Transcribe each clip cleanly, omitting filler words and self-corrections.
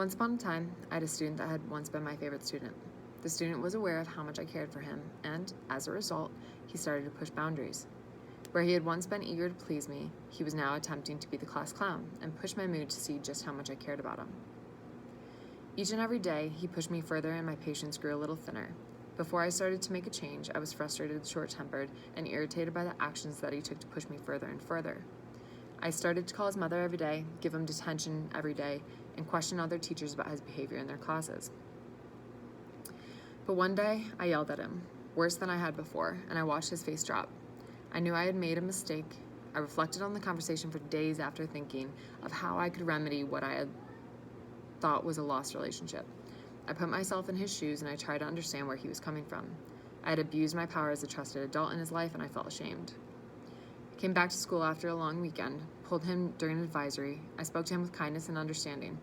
Once upon a time, I had a student that had once been my favorite student. The student was aware of how much I cared for him, and, as a result, he started to push boundaries. Where he had once been eager to please me, he was now attempting to be the class clown and push my mood to see just how much I cared about him. Each and every day, he pushed me further and my patience grew a little thinner. Before I started to make a change, I was frustrated, short-tempered, and irritated by the actions that he took to push me further and further. I started to call his mother every day, give him detention every day, and question other teachers about his behavior in their classes. But one day, I yelled at him, worse than I had before, and I watched his face drop. I knew I had made a mistake. I reflected on the conversation for days after thinking of how I could remedy what I had thought was a lost relationship. I put myself in his shoes and I tried to understand where he was coming from. I had abused my power as a trusted adult in his life and I felt ashamed. I came back to school after a long weekend, pulled him during an advisory. I spoke to him with kindness and understanding.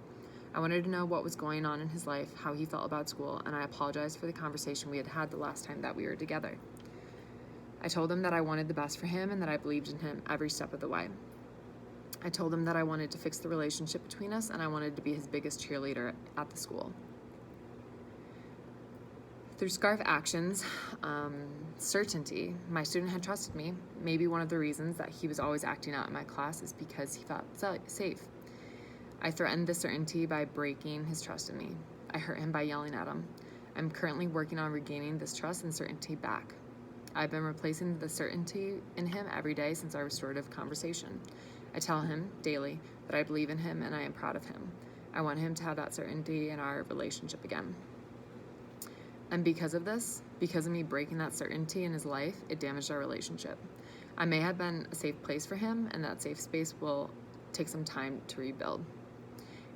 I wanted to know what was going on in his life, how he felt about school, and I apologized for the conversation we had had the last time that we were together. I told him that I wanted the best for him and that I believed in him every step of the way. I told him that I wanted to fix the relationship between us and I wanted to be his biggest cheerleader at the school. Through SCARF actions, certainty, my student had trusted me. Maybe one of the reasons that he was always acting out in my class is because he felt safe. I threatened the certainty by breaking his trust in me. I hurt him by yelling at him. I'm currently working on regaining this trust and certainty back. I've been replacing the certainty in him every day since our restorative conversation. I tell him daily that I believe in him and I am proud of him. I want him to have that certainty in our relationship again. And because of this, because of me breaking that certainty in his life, it damaged our relationship. I may have been a safe place for him, and that safe space will take some time to rebuild.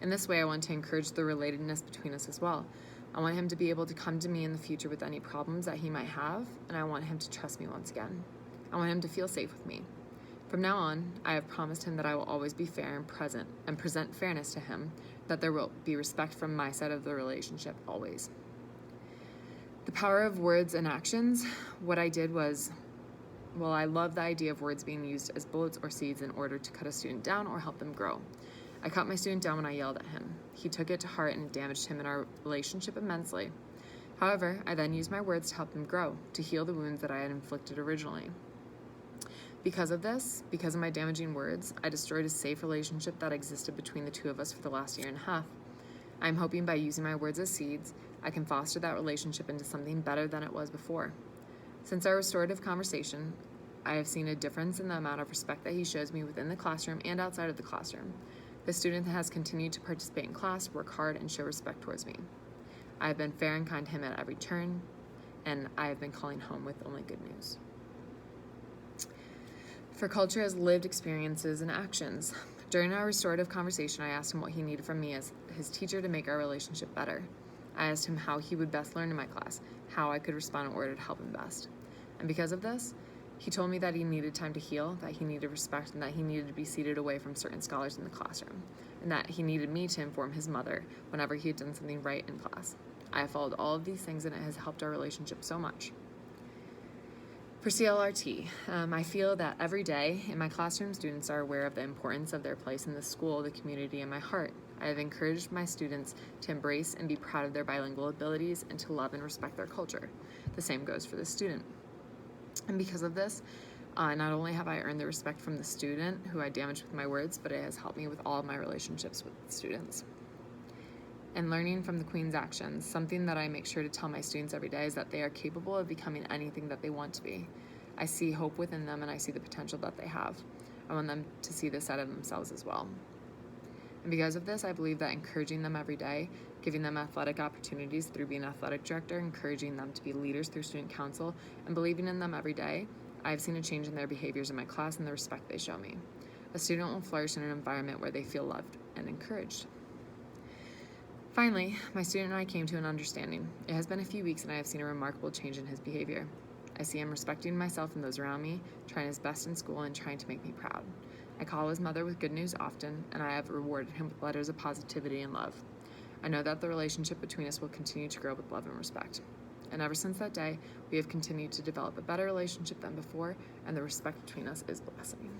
In this way, I want to encourage the relatedness between us as well. I want him to be able to come to me in the future with any problems that he might have, and I want him to trust me once again. I want him to feel safe with me. From now on, I have promised him that I will always be fair and present fairness to him, that there will be respect from my side of the relationship always. The power of words and actions. What I did was, I love the idea of words being used as bullets or seeds in order to cut a student down or help them grow. I cut my student down when I yelled at him. He took it to heart and it damaged him and our relationship immensely. However, I then used my words to help him grow, to heal the wounds that I had inflicted originally. Because of this, because of my damaging words, I destroyed a safe relationship that existed between the two of us for the last year and a half. I'm hoping by using my words as seeds, I can foster that relationship into something better than it was before. Since our restorative conversation, I have seen a difference in the amount of respect that he shows me within the classroom and outside of the classroom. The student has continued to participate in class, work hard, and show respect towards me. I have been fair and kind to him at every turn, and I have been calling home with only good news. For culture as lived experiences and actions. During our restorative conversation, I asked him what he needed from me as his teacher to make our relationship better. I asked him how he would best learn in my class, how I could respond in order to help him best. And because of this, he told me that he needed time to heal, that he needed respect, and that he needed to be seated away from certain scholars in the classroom, and that he needed me to inform his mother whenever he had done something right in class. I have followed all of these things and it has helped our relationship so much. For CLRT, I feel that every day in my classroom, students are aware of the importance of their place in the school, the community, and my heart. I have encouraged my students to embrace and be proud of their bilingual abilities and to love and respect their culture. The same goes for the student. And because of this, not only have I earned the respect from the student who I damaged with my words, but it has helped me with all of my relationships with students. And learning from the Queen's actions, something that I make sure to tell my students every day is that they are capable of becoming anything that they want to be. I see hope within them and I see the potential that they have. I want them to see this out of themselves as well. And because of this, I believe that encouraging them every day, giving them athletic opportunities through being an athletic director, encouraging them to be leaders through student council, and believing in them every day, I have seen a change in their behaviors in my class and the respect they show me. A student will flourish in an environment where they feel loved and encouraged. Finally, my student and I came to an understanding. It has been a few weeks and I have seen a remarkable change in his behavior. I see him respecting myself and those around me, trying his best in school and trying to make me proud. I call his mother with good news often, and I have rewarded him with letters of positivity and love. I know that the relationship between us will continue to grow with love and respect. And ever since that day, we have continued to develop a better relationship than before, and the respect between us is blossoming.